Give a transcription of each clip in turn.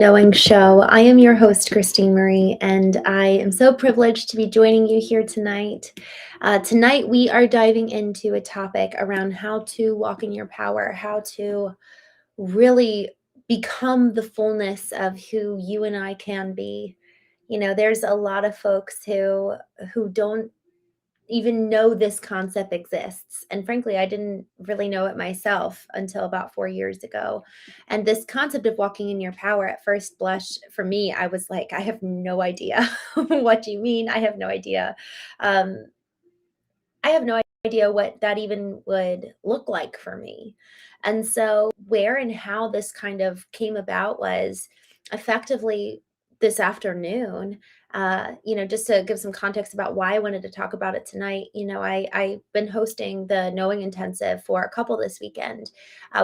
Knowing show. I am your host, Christene Marie, and I am so privileged to be joining you here tonight. Tonight, we are diving into a topic around how to walk in your power, how to really become the fullness of who you and I can be. There's a lot of folks who don't even know this concept exists. And frankly, I didn't really know it myself until about 4 years ago. And this concept of walking in your power, at first blush, for me, I was like, I have no idea what you mean. I have no idea. Um, I have no idea what that even would look like for me. And so, where and how this kind of came about was effectively this afternoon. Just to give some context about why I wanted to talk about it tonight. I've been hosting the Knowing Intensive for a couple this weekend.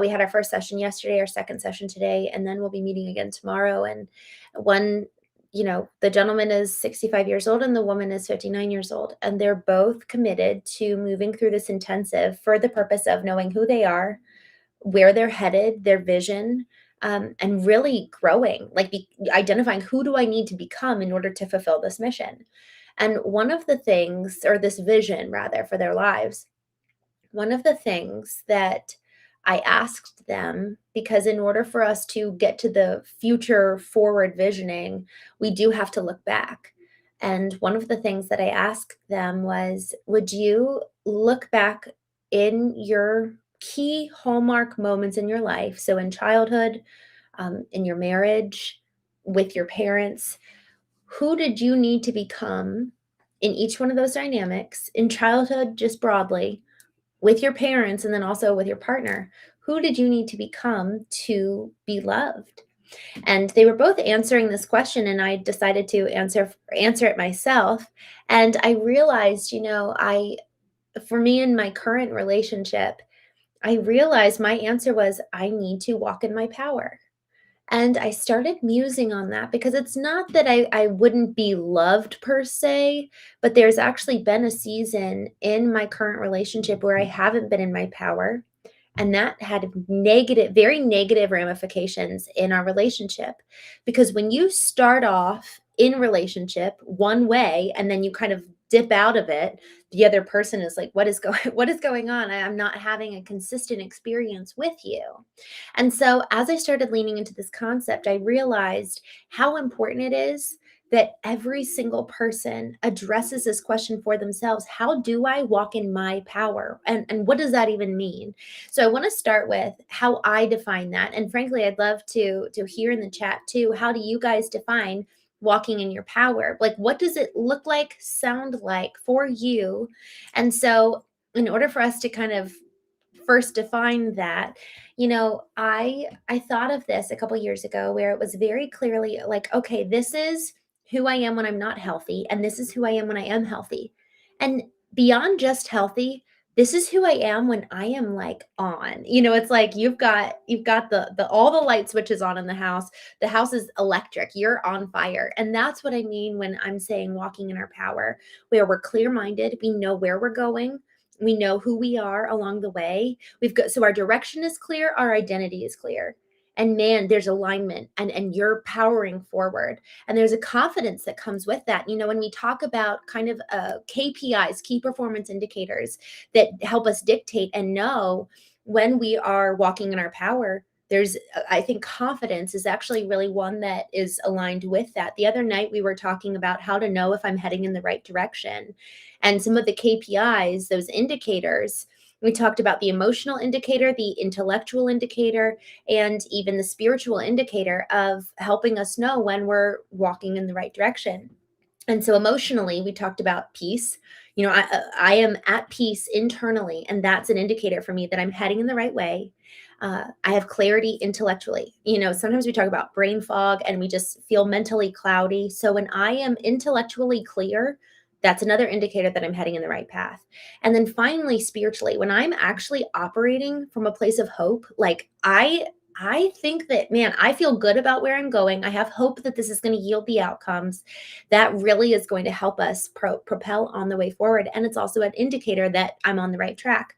We had our first session yesterday, our second session today, and then we'll be meeting again tomorrow. And one the gentleman is 65 years old and the woman is 59 years old. And they're both committed to moving through this intensive for the purpose of knowing who they are, where they're headed, their vision, and really growing, like identifying who do I need to become in order to fulfill this mission. And one of the things, or this vision rather, for their lives, one of the things that I asked them, because in order for us to get to the future forward visioning, we do have to look back. And one of the things that I asked them was, would you look back in your key hallmark moments in your life? So in childhood, in your marriage, with your parents, who did you need to become in each one of those dynamics? In childhood, just broadly, with your parents, and then also with your partner, who did you need to become to be loved? And they were both answering this question, and I decided to answer it myself. And I realized, I for me in my current relationship, I realized my answer was I need to walk in my power. And I started musing on that because it's not that I wouldn't be loved per se, but there's actually been a season in my current relationship where I haven't been in my power. And that had negative, very negative ramifications in our relationship. Because when you start off in relationship one way and then you kind of dip out of it, the other person is like, what is going on? I'm not having a consistent experience with you. And so as I started leaning into this concept, I realized how important it is that every single person addresses this question for themselves. How do I walk in my power? And what does that even mean? So I want to start with how I define that. And frankly, I'd love to hear in the chat too, how do you guys define walking in your power? Like, what does it look like, sound like for you? And so in order for us to kind of first define that, I thought of this a couple years ago where it was very clearly like, okay, this is who I am when I'm not healthy, and this is who I am when I am healthy. And beyond just healthy, this is who I am when I am like on. It's like you've got the all the light switches on in the house. The house is electric. You're on fire. And that's what I mean when I'm saying walking in our power, where we're clear-minded, we know where we're going, we know who we are along the way. We've got, so our direction is clear, our identity is clear. And man, there's alignment and you're powering forward. And there's a confidence that comes with that. When we talk about kind of KPIs, key performance indicators that help us dictate and know when we are walking in our power, I think confidence is actually really one that is aligned with that. The other night we were talking about how to know if I'm heading in the right direction. And some of the KPIs, those indicators, we talked about the emotional indicator, the intellectual indicator, and even the spiritual indicator of helping us know when we're walking in the right direction. And so emotionally, we talked about peace. I am at peace internally, and that's an indicator for me that I'm heading in the right way. I have clarity intellectually. Sometimes we talk about brain fog and we just feel mentally cloudy. So when I am intellectually clear, that's another indicator that I'm heading in the right path. And then finally, spiritually, when I'm actually operating from a place of hope, like I think that, man, I feel good about where I'm going. I have hope that this is going to yield the outcomes that really is going to help us propel on the way forward. And it's also an indicator that I'm on the right track.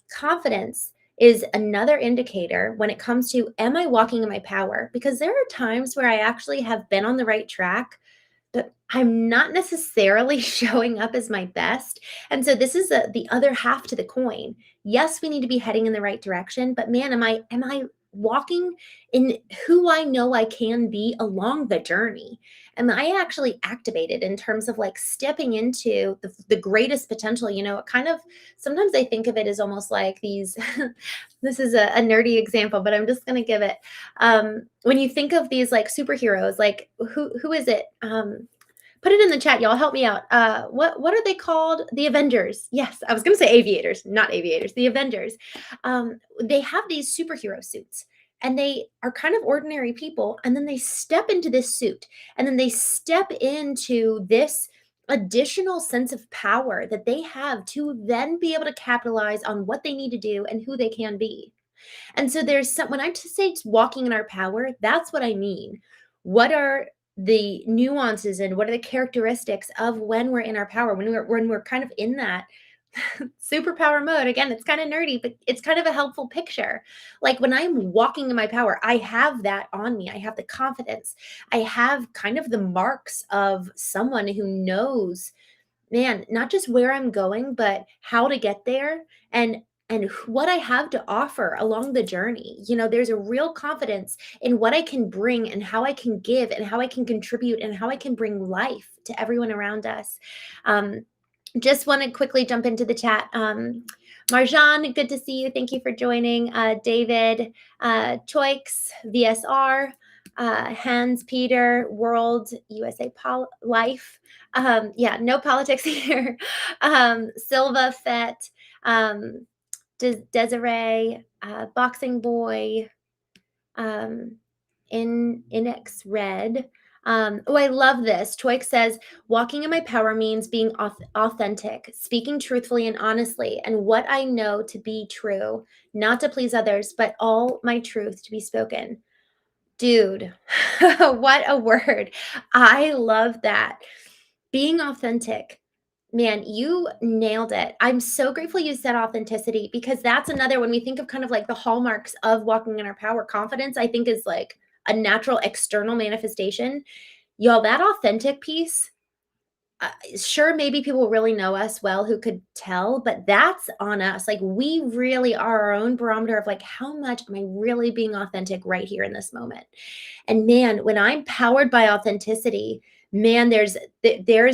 Confidence is another indicator when it comes to, am I walking in my power? Because there are times where I actually have been on the right track, but I'm not necessarily showing up as my best. And so this is the other half to the coin. Yes, we need to be heading in the right direction, but man, am I walking in who I know I can be along the journey? Am I actually activated in terms of like stepping into the greatest potential? Kind of sometimes I think of it as almost like these. This is a nerdy example, but I'm just going to give it. When you think of these like superheroes, like who is it? Put it in the chat, y'all. Help me out. What are they called? The Avengers. Yes, I was going to say aviators, not aviators. The Avengers. They have these superhero suits, and they are kind of ordinary people, and then they step into this suit, and then they step into this additional sense of power that they have to then be able to capitalize on what they need to do and who they can be. And so there's some, when I say it's walking in our power, that's what I mean. What are the nuances and what are the characteristics of when we're in our power, when we're kind of in that superpower mode? Again, it's kind of nerdy, but it's kind of a helpful picture. Like when I'm walking in my power, I have that on me. I have the confidence. I have kind of the marks of someone who knows, man, not just where I'm going, but how to get there, and what I have to offer along the journey. There's a real confidence in what I can bring and how I can give and how I can contribute and how I can bring life to everyone around us. Um, just want to quickly jump into the chat. Marjan, good to see you. Thank you for joining. David, Choix, VSR, Hans Peter, World, USA Life. Yeah, no politics here. Silva Fett, Desiree, Boxing Boy, Inex Red. Oh, I love this. Toik says, walking in my power means being authentic, speaking truthfully and honestly, and what I know to be true, not to please others, but all my truth to be spoken. Dude, what a word. I love that. Being authentic. Man, you nailed it. I'm so grateful you said authenticity, because that's another, when we think of kind of like the hallmarks of walking in our power, confidence, I think, is like a natural external manifestation. Y'all, that authentic piece, sure, maybe people really know us well who could tell, but that's on us. Like, we really are our own barometer of like, how much am I really being authentic right here in this moment? And man, when I'm powered by authenticity, man, there's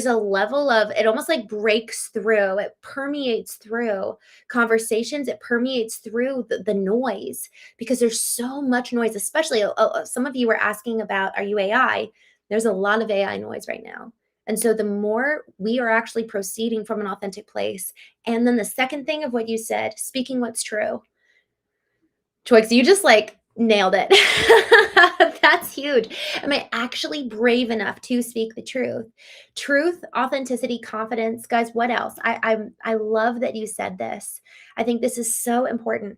a level of, it almost like breaks through, it permeates through conversations, it permeates through the noise, because there's so much noise. Especially, some of you were asking about, are you AI? There's a lot of AI noise right now. And so the more we are actually proceeding from an authentic place, and then the second thing of what you said, speaking what's true. Twix, you just like nailed it. That's huge. Am I actually brave enough to speak the truth? Truth, authenticity, confidence. Guys, what else? I love that you said this. I think this is so important.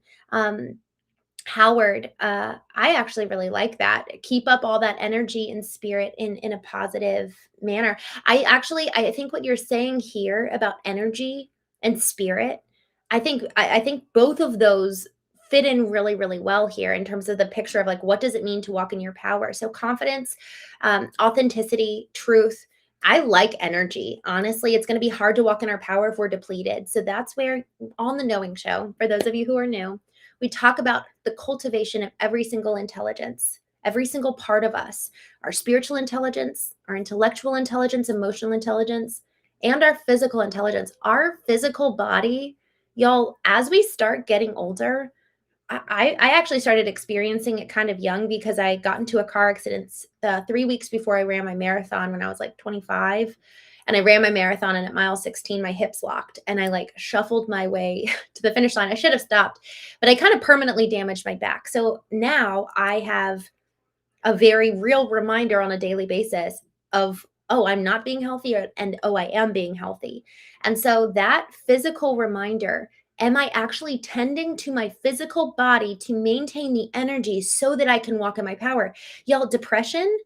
Howard, I actually really like that. Keep up all that energy and spirit in a positive manner. I think what you're saying here about energy and spirit, I think both of those fit in really, really well here in terms of the picture of like, what does it mean to walk in your power? So confidence, authenticity, truth. I like energy. Honestly, it's going to be hard to walk in our power if we're depleted. So that's where, on the Knowing Show, for those of you who are new, we talk about the cultivation of every single intelligence, every single part of us, our spiritual intelligence, our intellectual intelligence, emotional intelligence, and our physical intelligence. Our physical body, y'all, as we start getting older, I actually started experiencing it kind of young, because I got into a car accident 3 weeks before I ran my marathon when I was like 25. And I ran my marathon, and at mile 16, my hips locked, and I like shuffled my way to the finish line. I should have stopped, but I kind of permanently damaged my back. So now I have a very real reminder on a daily basis of, oh, I'm not being healthy, and oh, I am being healthy. And so that physical reminder, am I actually tending to my physical body to maintain the energy so that I can walk in my power? Y'all, depression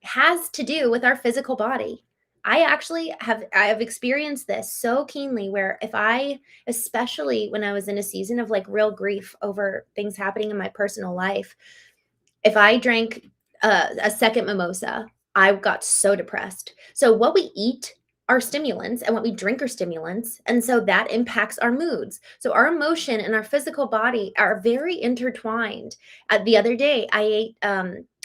has to do with our physical body. I've experienced this so keenly where if I, especially when I was in a season of like real grief over things happening in my personal life, if I drank a second mimosa, I got so depressed. So what we eat are stimulants and what we drink are stimulants, and so that impacts our moods. So our emotion and our physical body are very intertwined. The other day, I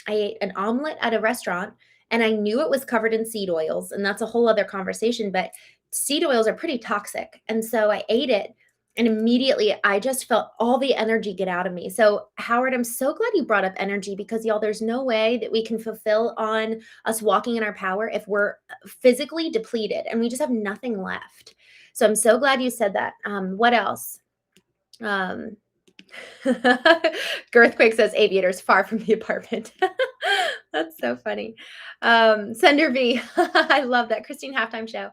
ate an omelet at a restaurant, and I knew it was covered in seed oils, and that's a whole other conversation. But seed oils are pretty toxic, and so I ate it, and immediately I just felt all the energy get out of me. So, Howard, I'm so glad you brought up energy because, y'all, there's no way that we can fulfill on us walking in our power if we're physically depleted and we just have nothing left. So, I'm so glad you said that. What else? Um, Girthquake says aviators far from the apartment. That's so funny. Sender V, I love that. Christine halftime show.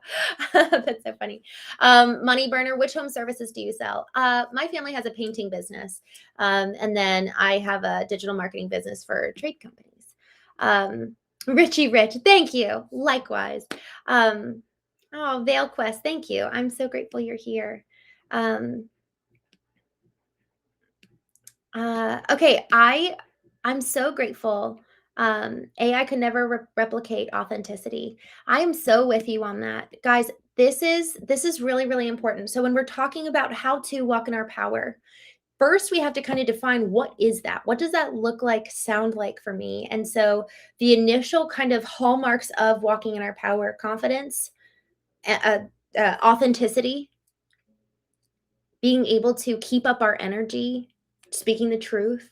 That's so funny. Money burner, which home services do you sell? My family has a painting business. And then I have a digital marketing business for trade companies. Richie Rich, thank you. Likewise. Oh, Vale Quest, thank you. I'm so grateful you're here. Okay, I'm so grateful. AI could never replicate authenticity. I am so with you on that. Guys, this is really, really important. So when we're talking about how to walk in our power, first we have to kind of define what is that? What does that look like, sound like for me? And so the initial kind of hallmarks of walking in our power, confidence, uh, authenticity, being able to keep up our energy, speaking the truth.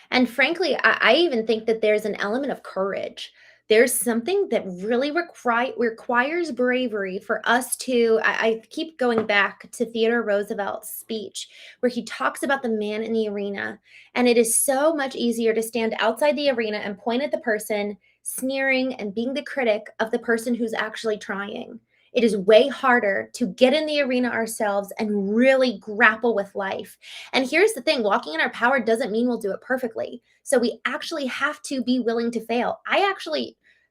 And frankly, I even think that there's an element of courage. There's something that really requires bravery for us to. I keep going back to Theodore Roosevelt's speech where he talks about the man in the arena. And it is so much easier to stand outside the arena and point at the person, sneering and being the critic of the person who's actually trying. It is way harder to get in the arena ourselves and really grapple with life. And here's the thing, walking in our power doesn't mean we'll do it perfectly. So we actually have to be willing to fail.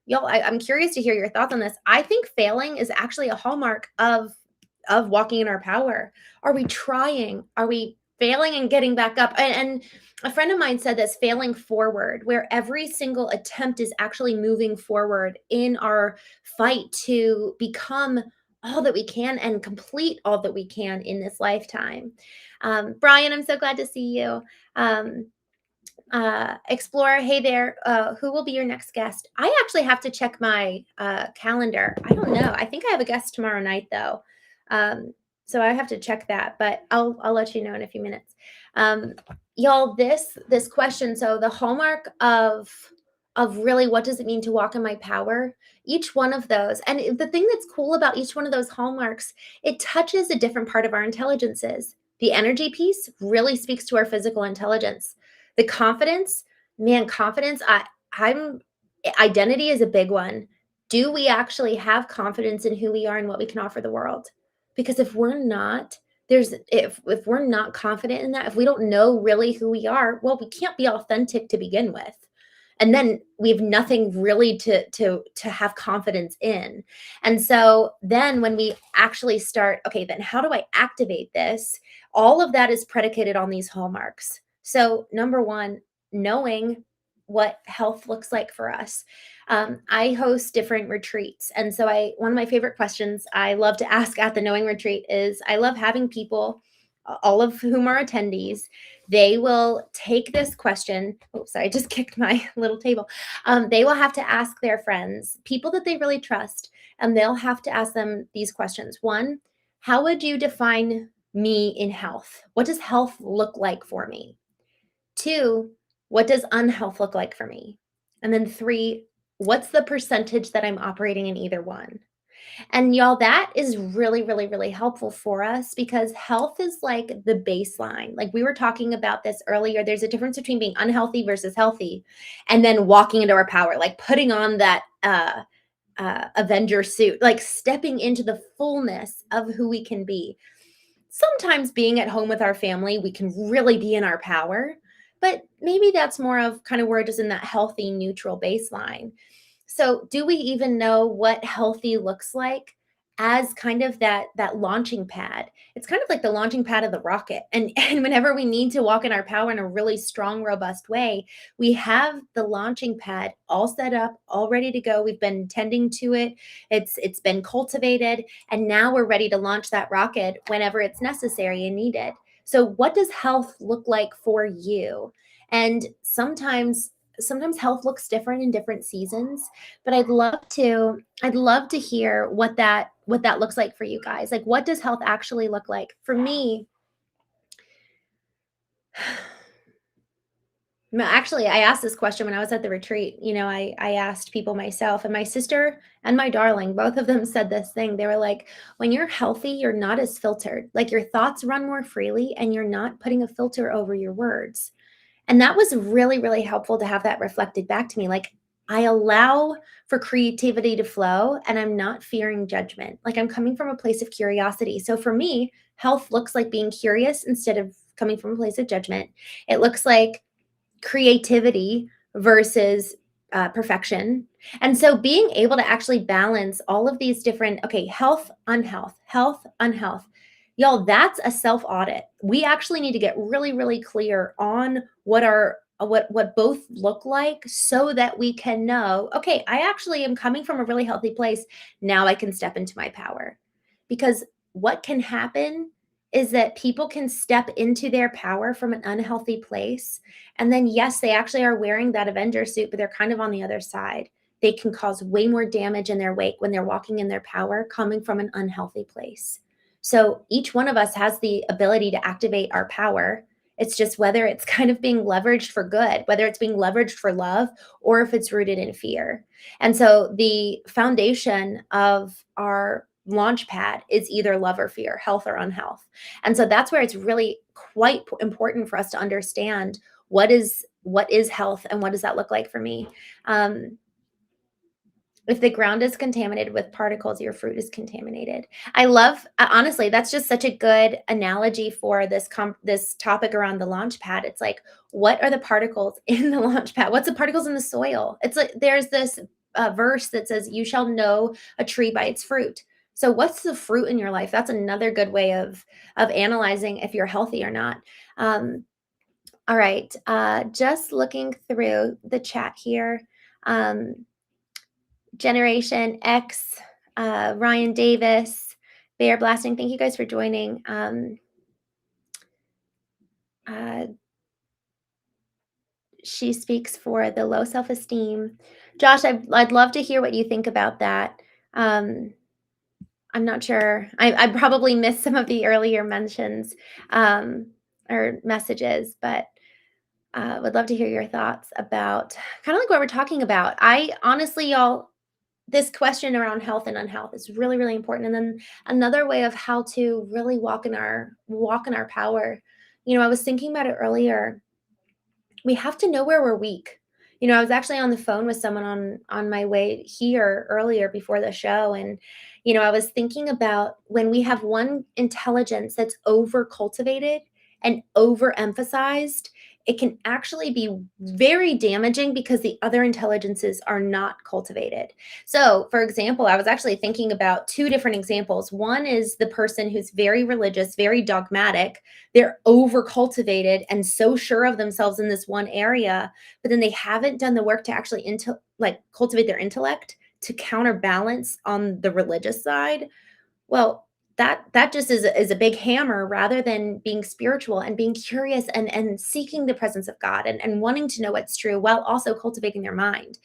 Y'all, I'm curious to hear your thoughts on this. I think failing is actually a hallmark of walking in our power. Are we trying? Are we failing and getting back up? And a friend of mine said this, failing forward, where every single attempt is actually moving forward in our fight to become all that we can and complete all that we can in this lifetime. Brian, I'm so glad to see you. Explorer, hey there. Who will be your next guest? I actually have to check my calendar. I don't know. I think I have a guest tomorrow night though. So I have to check that, but I'll let you know in a few minutes. Y'all, this question. So the hallmark of really what does it mean to walk in my power? Each one of those, and the thing that's cool about each one of those hallmarks, it touches a different part of our intelligences. The energy piece really speaks to our physical intelligence. The confidence, man, confidence, I'm identity is a big one. Do we actually have confidence in who we are and what we can offer the world? Because if we're not, if we're not confident in that, if we don't know really who we are, well, we can't be authentic to begin with. And then we have nothing really to have confidence in. And so then when we actually start, okay, then how do I activate this? All of that is predicated on these hallmarks. So number one, knowing what health looks like for us. I host different retreats. And so one of my favorite questions I love to ask at the Knowing Retreat is I love having people, all of whom are attendees, they will take this question. Oh, sorry, I just kicked my little table. They will have to ask their friends, people that they really trust, and they'll have to ask them these questions. One, how would you define me in health? What does health look like for me? Two, what does unhealth look like for me? And then three, what's the percentage that I'm operating in either one? And y'all, that is really, really, really helpful for us because health is like the baseline. Like we were talking about this earlier, there's a difference between being unhealthy versus healthy and then walking into our power, like putting on that Avenger suit, like stepping into the fullness of who we can be. Sometimes being at home with our family, we can really be in our power, but maybe that's more of kind of where it is in that healthy, neutral baseline. So, do we even know what healthy looks like as kind of that launching pad? It's kind of like the launching pad of the rocket. And and whenever we need to walk in our power in a really strong, robust way, we have the launching pad all set up, all ready to go. We've been tending to it. It's been cultivated, and now we're ready to launch that rocket whenever it's necessary and needed. So, what does health look like for you? And sometimes health looks different in different seasons, but I'd love to hear what that looks like for you guys. Like, what does health actually look like? For me, actually, I asked this question when I was at the retreat. I asked people myself, and my sister and my darling, both of them said this thing. They were like, when you're healthy, you're not as filtered. Like, your thoughts run more freely and you're not putting a filter over your words. And that was really, really helpful to have that reflected back to me. Like, I allow for creativity to flow and I'm not fearing judgment. Like, I'm coming from a place of curiosity. So for me, health looks like being curious instead of coming from a place of judgment. It looks like creativity versus perfection. And so being able to actually balance all of these different, okay, health, unhealth, health, unhealth. Y'all, that's a self audit. We actually need to get really, really clear on what both look like so that we can know, okay, I actually am coming from a really healthy place. Now I can step into my power. Because what can happen is that people can step into their power from an unhealthy place, and then, yes, they actually are wearing that Avenger suit, but they're kind of on the other side. They can cause way more damage in their wake when they're walking in their power coming from an unhealthy place. So each one of us has the ability to activate our power. It's just whether it's kind of being leveraged for good, whether it's being leveraged for love, or if it's rooted in fear. And so the foundation of our launch pad is either love or fear, health or unhealth. And so that's where it's really quite important for us to understand what is health and what does that look like for me. Um, if the ground is contaminated with particles, your fruit is contaminated. I love, honestly, that's just such a good analogy for this topic around the launch pad. It's like, what are the particles in the launch pad? What's the particles in the soil? It's like there's this verse that says, "You shall know a tree by its fruit." So, what's the fruit in your life? That's another good way of analyzing if you're healthy or not. Um, all right, just looking through the chat here. Um, Generation X, Ryan Davis, Bear Blasting. Thank you guys for joining. Uh, she speaks for the low self esteem. Josh, I'd love to hear what you think about that. Um, I'm not sure. I probably missed some of the earlier mentions um, or messages, but would love to hear your thoughts about kind of like what we're talking about. I honestly, y'all, this question around health and unhealth is really, really important. And then another way of how to really walk in our power. I was thinking about it earlier. We have to know where we're weak. I was actually on the phone with someone on my way here earlier before the show, and I was thinking about when we have one intelligence that's over cultivated and overemphasized, it can actually be very damaging because the other intelligences are not cultivated. So, for example, I was actually thinking about two different examples. One is the person who's very religious, very dogmatic. They're over cultivated and so sure of themselves in this one area, but then they haven't done the work to actually cultivate their intellect to counterbalance on the religious side. Well, that just is a big hammer rather than being spiritual and being curious and seeking the presence of God and wanting to know what's true while also cultivating their mind.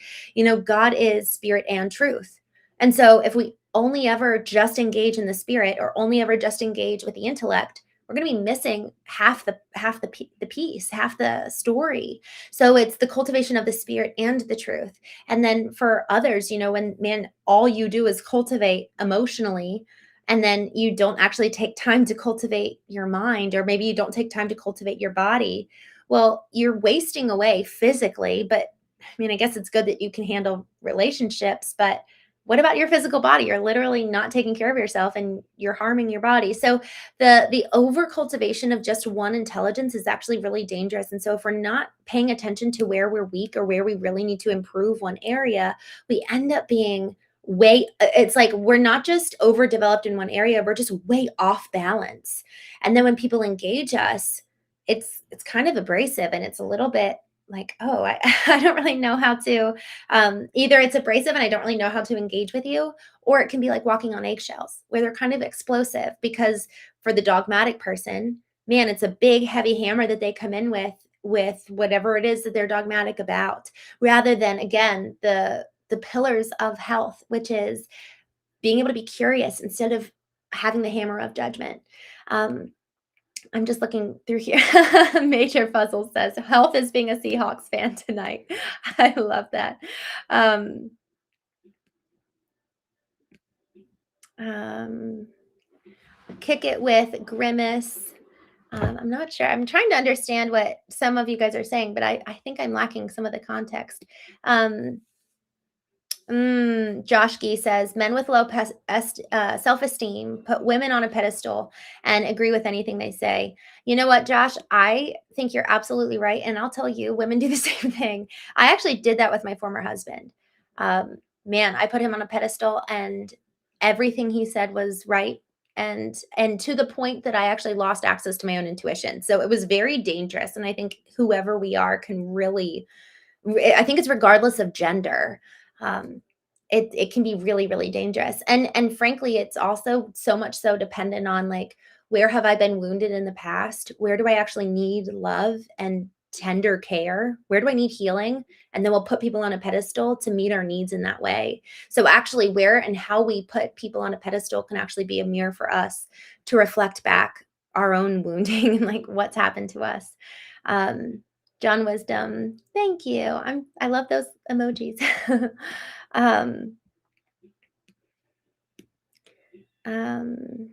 God is spirit and truth. And so if we only ever just engage in the spirit or only ever just engage with the intellect, we're going to be missing half the piece, half the story. So it's the cultivation of the spirit and the truth. And then for others, when man, all you do is cultivate emotionally, and then you don't actually take time to cultivate your mind, or maybe you don't take time to cultivate your body, well, you're wasting away physically. But I mean, I guess it's good that you can handle relationships, but what about your physical body? You're literally not taking care of yourself and you're harming your body. So the over cultivation of just one intelligence is actually really dangerous. And so if we're not paying attention to where we're weak or where we really need to improve one area, we end up being way it's like we're not just overdeveloped in one area, we're just way off balance. And then when people engage us, it's kind of abrasive and it's a little bit like, oh, I don't really know how to either it's abrasive and I don't really know how to engage with you, or it can be like walking on eggshells where they're kind of explosive because for the dogmatic person, man, it's a big, heavy hammer that they come in with whatever it is that they're dogmatic about, rather than again the pillars of health, which is being able to be curious instead of having the hammer of judgment. Um, I'm just looking through here. Major Puzzle says, health is being a Seahawks fan tonight. I love that. Um, um, Kick it with Grimace. I'm not sure. I'm trying to understand what some of you guys are saying, but I think I'm lacking some of the context. Um, Josh Gee says men with low self-esteem put women on a pedestal and agree with anything they say. You know what, Josh? I think you're absolutely right, and I'll tell you, women do the same thing. I actually did that with my former husband. Um, Man, I put him on a pedestal, and everything he said was right, and to the point that I actually lost access to my own intuition. So it was very dangerous, and I think whoever we are can really I think it's regardless of gender. Um, it can be really, really dangerous. And frankly, it's also so much so dependent on like where have I been wounded in the past? Where do I actually need love and tender care? Where do I need healing? And then we'll put people on a pedestal to meet our needs in that way. So actually where and how we put people on a pedestal can actually be a mirror for us to reflect back our own wounding and like what's happened to us. Um, John Wisdom, thank you. I love those emojis. um, um,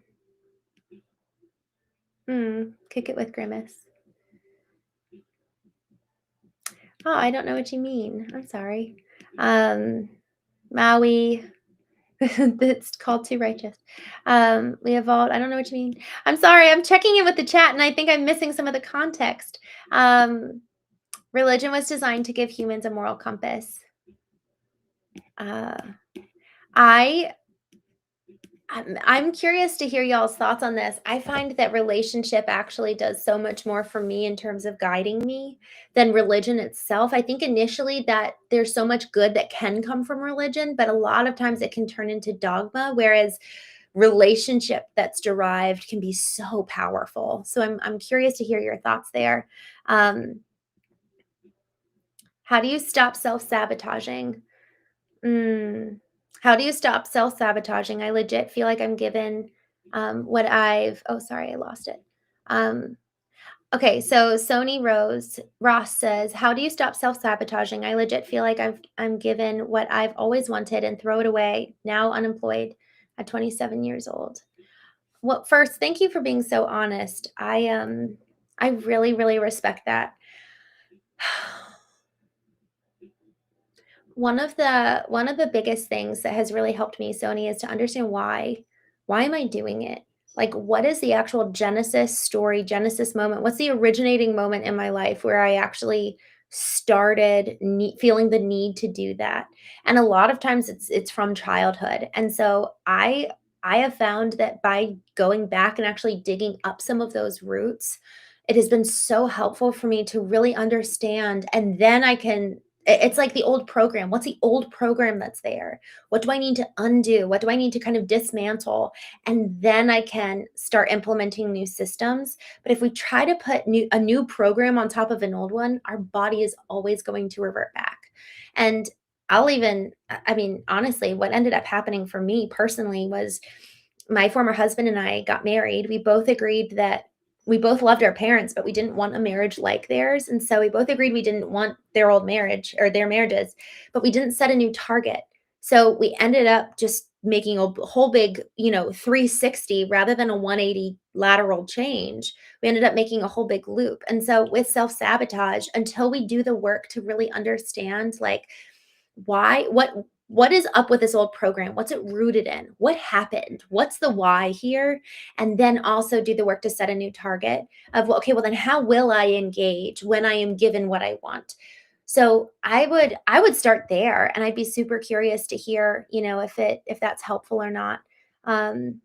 Kick it with Grimace. Oh, I don't know what you mean. I'm sorry. Maui, it's called Too Righteous. We evolved. I don't know what you mean. I'm sorry. I'm checking in with the chat, and I think I'm missing some of the context. Religion was designed to give humans a moral compass. Uh, I I'm curious to hear y'all's thoughts on this. I find that relationship actually does so much more for me in terms of guiding me than religion itself. I think initially that there's so much good that can come from religion, but a lot of times it can turn into dogma, whereas relationship that's derived can be so powerful. So I'm curious to hear your thoughts there. Um, how do you stop self-sabotaging? Mm. How do you stop self-sabotaging? I legit feel like I'm given, what I've oh, sorry, I lost it. Um, okay, so Sony Rose Ross says, "How do you stop self-sabotaging? I legit feel like I'm given what I've always wanted and throw it away, now unemployed at 27 years old." Well, first, thank you for being so honest. I really, really respect that. One of the biggest things that has really helped me, Sony, is to understand why. Why am I doing it? Like, what is the actual genesis story, genesis moment? What's the originating moment in my life where I actually started feeling the need to do that? And a lot of times it's from childhood. And so I have found that by going back and actually digging up some of those roots, it has been so helpful for me to really understand, and then I can it's like the old program. What's the old program that's there? What do I need to undo? What do I need to kind of dismantle? And then I can start implementing new systems. But if we try to put a new program on top of an old one, our body is always going to revert back. And I mean, honestly, what ended up happening for me personally was my former husband and I got married. We both agreed that we both loved our parents, but we didn't want a marriage like theirs. And so we both agreed we didn't want their old marriage or their marriages, but we didn't set a new target. So we ended up just making a whole big, 360 rather than a 180 lateral change. We ended up making a whole big loop. And so with self sabotage, until we do the work to really understand, like, why, what is up with this old program? What's it rooted in? What happened? What's the why here? And then also do the work to set a new target of, well, okay, well then how will I engage when I am given what I want? So I would start there, and I'd be super curious to hear, if that's helpful or not. Um,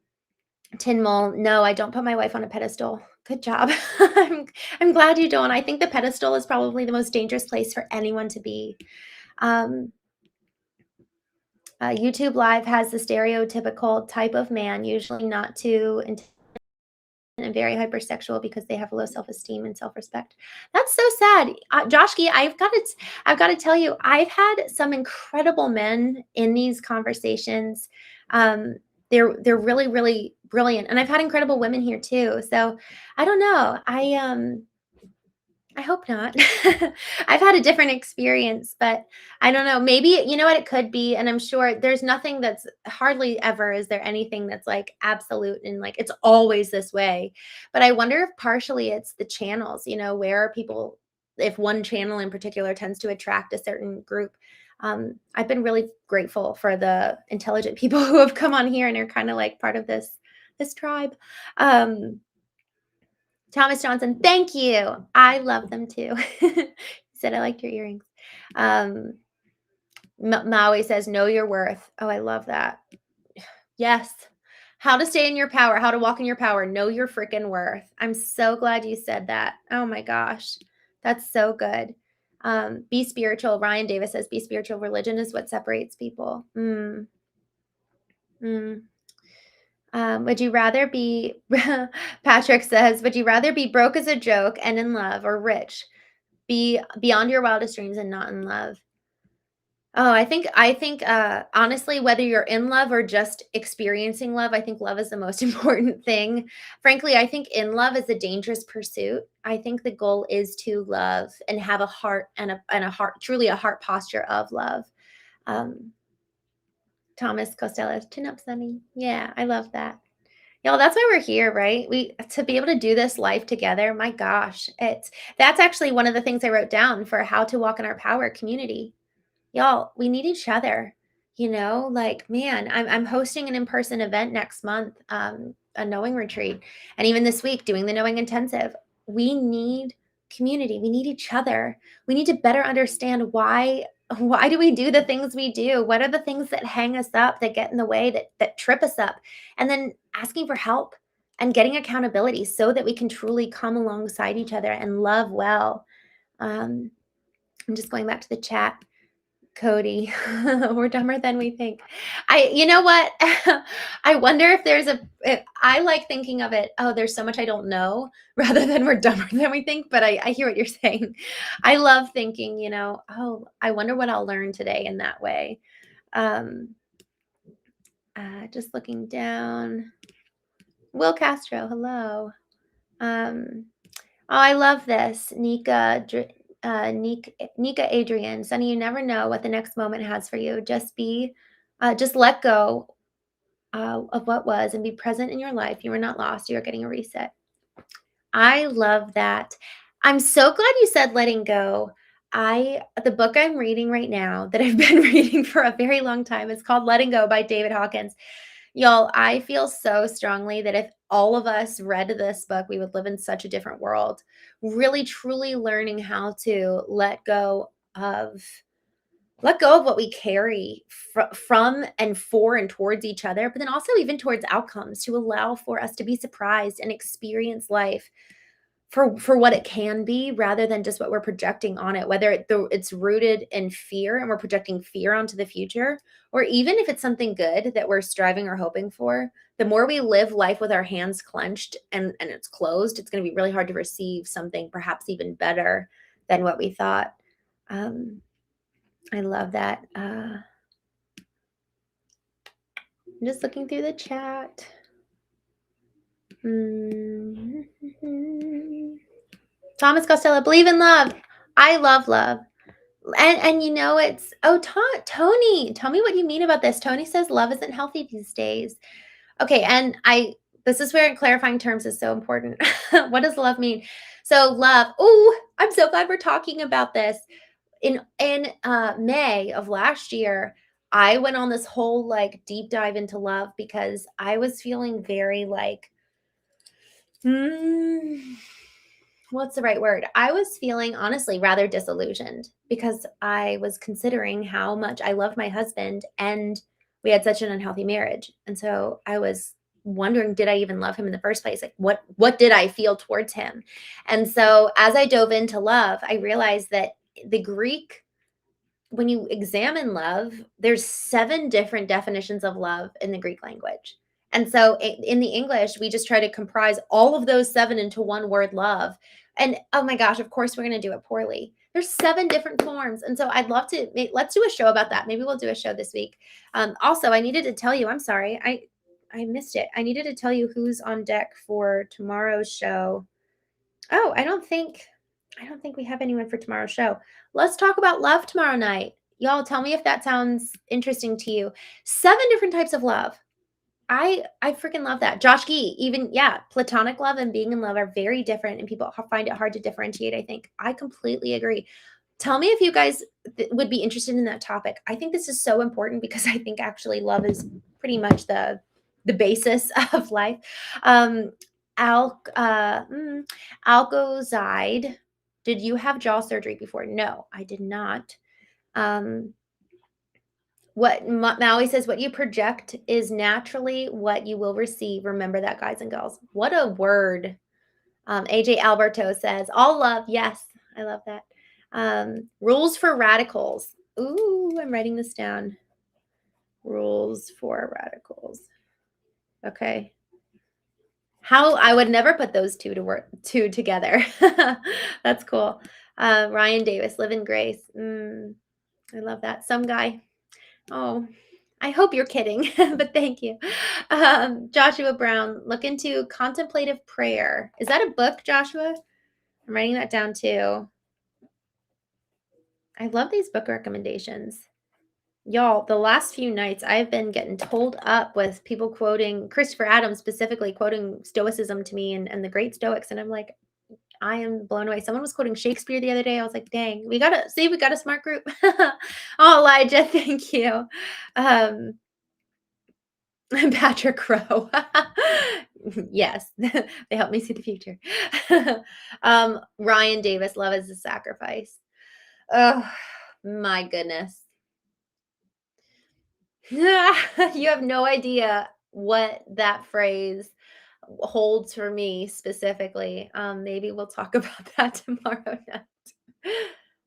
Tin Mole, no, I don't put my wife on a pedestal. Good job. I'm glad you don't. I think the pedestal is probably the most dangerous place for anyone to be. Um, YouTube Live has the stereotypical type of man, usually not too intelligent and very hypersexual because they have low self-esteem and self-respect. That's so sad. Joshki, I've got to tell you, I've had some incredible men in these conversations. Um, they're really, really brilliant. And I've had incredible women here too. So I don't know. I hope not. I've had a different experience, but I don't know. Maybe, you know what it could be, and I'm sure there's nothing that's hardly ever is there anything that's like absolute and like it's always this way. But I wonder if partially it's the channels, where people, if one channel in particular tends to attract a certain group. I've been really grateful for the intelligent people who have come on here and are kind of like part of this tribe. Um, Thomas Johnson, thank you. I love them too. He said, I liked your earrings. Um, Maui says, know your worth. Oh, I love that. Yes. How to stay in your power, how to walk in your power. Know your freaking worth. I'm so glad you said that. Oh my gosh. That's so good. Be spiritual. Ryan Davis says, be spiritual. Religion is what separates people. Mm. Would you rather be, Patrick says, would you rather be broke as a joke and in love, or rich, be beyond your wildest dreams and not in love? Oh, I think honestly, whether you're in love or just experiencing love, I think love is the most important thing. Frankly, I think in love is a dangerous pursuit. I think the goal is to love and have a heart and a heart, truly a heart posture of love. Um, Thomas Costello, chin up, Sunny. Yeah, I love that. Y'all, that's why we're here, right? We to be able to do this life together. My gosh, that's actually one of the things I wrote down for how to walk in our power community. Y'all, we need each other. Like, man, I'm hosting an in-person event next month, a knowing retreat, and even this week doing the knowing intensive. We need community. We need each other. We need to better understand why do we do the things we do? What are the things that hang us up, that get in the way, that trip us up? And then asking for help and getting accountability so that we can truly come alongside each other and love well. I'm just going back to the chat. Cody, we're dumber than we think. You know what? I wonder if I like thinking of it, oh, there's so much I don't know, rather than we're dumber than we think. But I hear what you're saying. I love thinking, oh, I wonder what I'll learn today in that way. Um, just looking down. Will Castro, hello. Oh, I love this. Nika Adrian, Sunny, you never know what the next moment has for you. Just let go of what was and be present in your life. You are not lost. You are getting a reset. I love that. I'm so glad you said letting go. The book I'm reading right now that I've been reading for a very long time is called Letting Go by David Hawkins. Y'all, I feel so strongly that if all of us read this book, we would live in such a different world. Really, truly learning how to let go of what we carry from and for and towards each other, but then also even towards outcomes, to allow for us to be surprised and experience life for what it can be, rather than just what we're projecting on it, whether it's rooted in fear and we're projecting fear onto the future, or even if it's something good that we're striving or hoping for. The more we live life with our hands clenched and it's closed, it's going to be really hard to receive something perhaps even better than what we thought. I love that. I'm just looking through the chat. Thomas Costello, believe in love. I love love. And it's, Tony, tell me what you mean about this. Tony says love isn't healthy these days. Okay, and this is where clarifying terms is so important. What does love mean? So love, I'm so glad we're talking about this. In May of last year, I went on this whole like deep dive into love because I was feeling very like, hmm, what's the right word? I was feeling honestly rather disillusioned because I was considering how much I loved my husband and we had such an unhealthy marriage. And so I was wondering, did I even love him in the first place? Like what did I feel towards him? And so as I dove into love, I realized that the Greek, when you examine love, there's 7 different definitions of love in the Greek language. And so in the English, we just try to comprise all of those 7 into one word, love. And oh my gosh, of course we're going to do it poorly. There's 7 different forms. And so I'd love to let's do a show about that. Maybe we'll do a show this week. Also, I needed to tell you, I'm sorry. I missed it. I needed to tell you who's on deck for tomorrow's show. Oh, I don't think we have anyone for tomorrow's show. Let's talk about love tomorrow night. Y'all tell me if that sounds interesting to you. 7 different types of love. I freaking love that. Josh Gee, even yeah, platonic love and being in love are very different and people find it hard to differentiate, I think. I completely agree. Tell me if you guys would be interested in that topic. I think this is so important because I think actually love is pretty much the basis of life. Um Al 𝐤𝐸𝐸. Did you have jaw surgery before? No, I did not. Um what Maui says, what you project is naturally what you will receive. Remember that, guys and girls. What a word. AJ Alberto says, all love. Yes, I love that. Rules for radicals. Ooh, I'm writing this down. Rules for radicals. Okay. How I would never put those two together. That's cool. Ryan Davis, live in grace. I love that. Some guy. Oh, I hope you're kidding, but thank you. Joshua Brown, look into contemplative prayer. Is that a book, Joshua? I'm writing that down too. I love these book recommendations. Y'all, the last few nights I've been getting told up with people quoting Christopher Adams, specifically quoting Stoicism to me and the great Stoics. And I'm like, I am blown away. Someone was quoting Shakespeare the other day. I was like, dang, we got a smart group. Oh, Elijah, thank you. Patrick Crow. Yes, they help me see the future. Ryan Davis, love is a sacrifice. Oh, my goodness. You have no idea what that phrase holds for me specifically. Maybe we'll talk about that tomorrow night.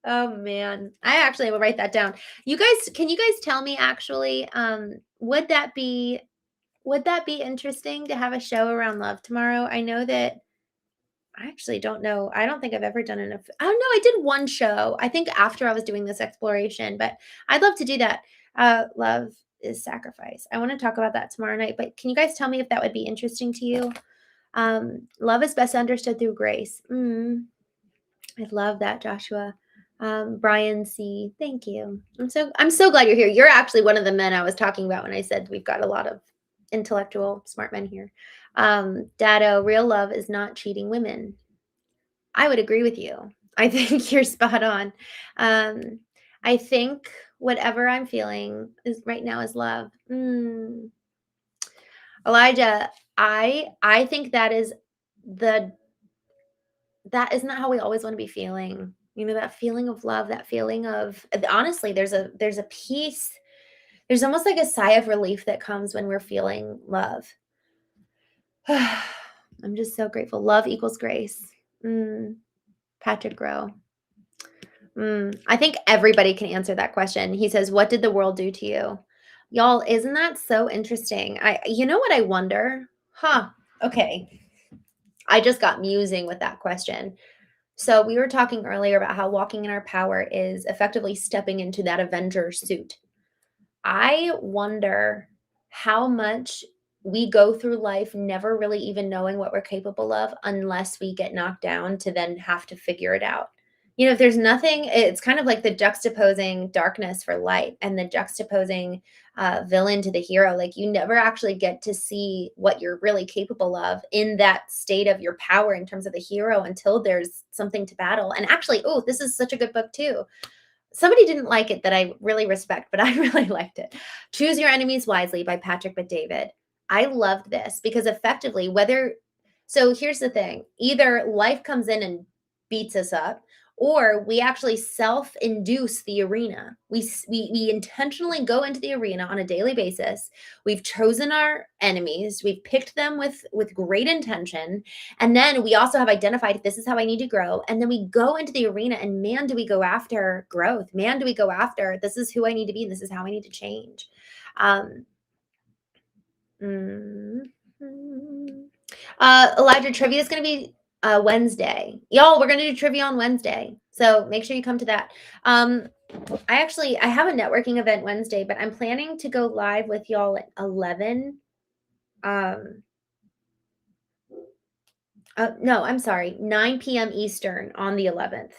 Oh man, I actually will write that down. Can you guys tell me actually, would that be interesting to have a show around love tomorrow? I know that I actually don't know. I don't think I've ever done enough. Oh no, I did one show. I think after I was doing this exploration, but I'd love to do that. Love is sacrifice. I want to talk about that tomorrow night, but can you guys tell me if that would be interesting to you? Love is best understood through grace. I love that, Joshua. Brian C, thank you. I'm so glad you're here. You're actually one of the men I was talking about when I said we've got a lot of intellectual smart men here. Dado, real love is not cheating women. I would agree with you. I think you're spot on. I think whatever I'm feeling is right now is love. Elijah, I think the that isn't that how we always want to be feeling. You know, that feeling of love, that feeling of honestly, there's a peace. There's almost like a sigh of relief that comes when we're feeling love. I'm just so grateful. Love equals grace. Patrick Grow. I think everybody can answer that question. He says, what did the world do to you? Y'all, isn't that so interesting? You know what I wonder? Okay. I just got musing with that question. So we were talking earlier about how walking in our power is effectively stepping into that Avenger suit. I wonder how much we go through life never really even knowing what we're capable of unless we get knocked down to then have to figure it out. You know, if there's nothing, it's kind of like the juxtaposing darkness for light and the juxtaposing villain to the hero. Like you never actually get to see what you're really capable of in that state of your power in terms of the hero until there's something to battle. And actually, oh, this is such a good book too. somebody didn't like it that I really respect, but I really liked it. Choose Your Enemies Wisely by Patrick Bet-David. I loved this because effectively, whether, so here's the thing, either life comes in and beats us up, or we actually self-induce the arena. We intentionally go into the arena on a daily basis. We've chosen our enemies. We've picked them with great intention, and then we also have identified this is how I need to grow. And then we go into the arena and man, do we go after growth? Man, do we go after this is who I need to be and this is how I need to change. Um, mhm. Elijah, trivia is going to be Wednesday. Y'all, we're going to do trivia on Wednesday. So make sure you come to that. I have a networking event Wednesday, but I'm planning to go live with y'all at 11. No, I'm sorry, 9 p.m. Eastern on the 11th.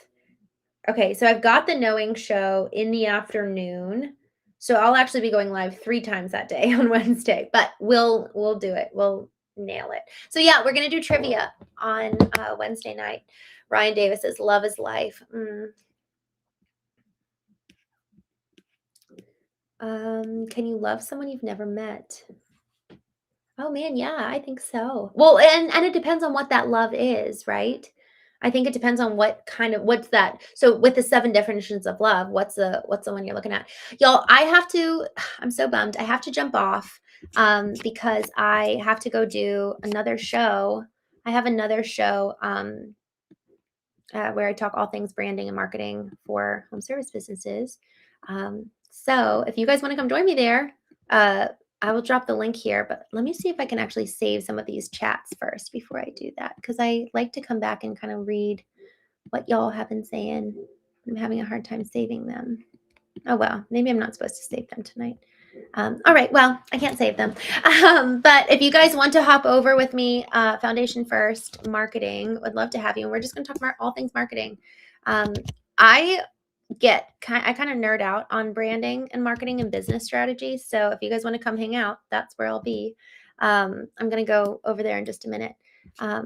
Okay, so I've got the Knowing show in the afternoon. So I'll actually be going live 3 times that day on Wednesday, but we'll do it. We'll nail it. So yeah, we're gonna do trivia on Wednesday night. Ryan Davis says, "Love is life." Can you love someone you've never met? Oh man, yeah, I think so. Well, and it depends on what that love is, right? I think it depends on what's that. So with the 7 definitions of love, what's the one you're looking at? Y'all, I have to I'm so bummed. I have to jump off because I have to go do another show. I have another show where I talk all things branding and marketing for home service businesses. So if you guys want to come join me there, I will drop the link here, but let me see if I can actually save some of these chats first before I do that, because I like to come back and kind of read what y'all have been saying. I'm having a hard time saving them. Oh, well, maybe I'm not supposed to save them tonight. All right, well, I can't save them. But if you guys want to hop over with me, Foundation First Marketing, would love to have you. And we're just going to talk about all things marketing. I kind of nerd out on branding and marketing and business strategy. So if you guys want to come hang out, that's where I'll be. I'm going to go over there in just a minute. But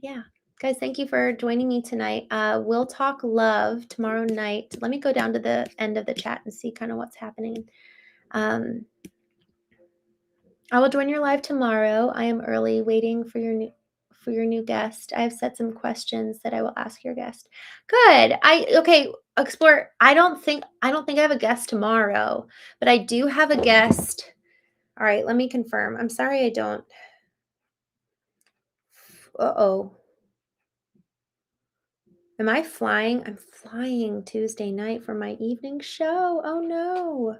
yeah, guys, thank you for joining me tonight. We'll talk love tomorrow night. Let me go down to the end of the chat and see kind of what's happening. I will join your live tomorrow. I am early, waiting for your new guest. I have set some questions that I will ask your guest. Good. Okay, Explore. I don't think I have a guest tomorrow, but I do have a guest. All right, let me confirm. I'm sorry I don't. Uh-oh. Am I flying? I'm flying Tuesday night for my evening show. Oh no.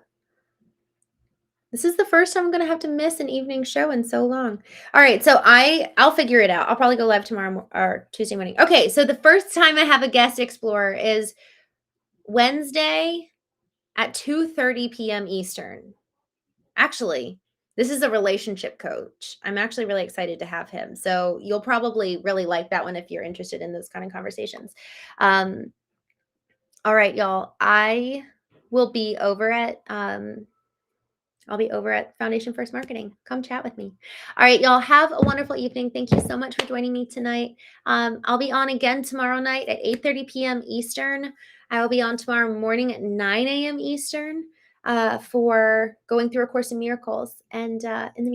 This is the first time I'm gonna have to miss an evening show in so long. All right, so I'll figure it out. I'll probably go live tomorrow or Tuesday morning. Okay, so the first time I have a guest explorer is Wednesday at 2:30 p.m. Eastern. Actually, this is a relationship coach. I'm actually really excited to have him. So you'll probably really like that one if you're interested in those kind of conversations. All right, y'all. I will be over at I'll be over at Foundation First Marketing. Come chat with me. All right, y'all, have a wonderful evening. Thank you so much for joining me tonight. I'll be on again tomorrow night at 8:30 p.m. Eastern. I will be on tomorrow morning at 9 a.m. Eastern for going through A Course in Miracles. And in the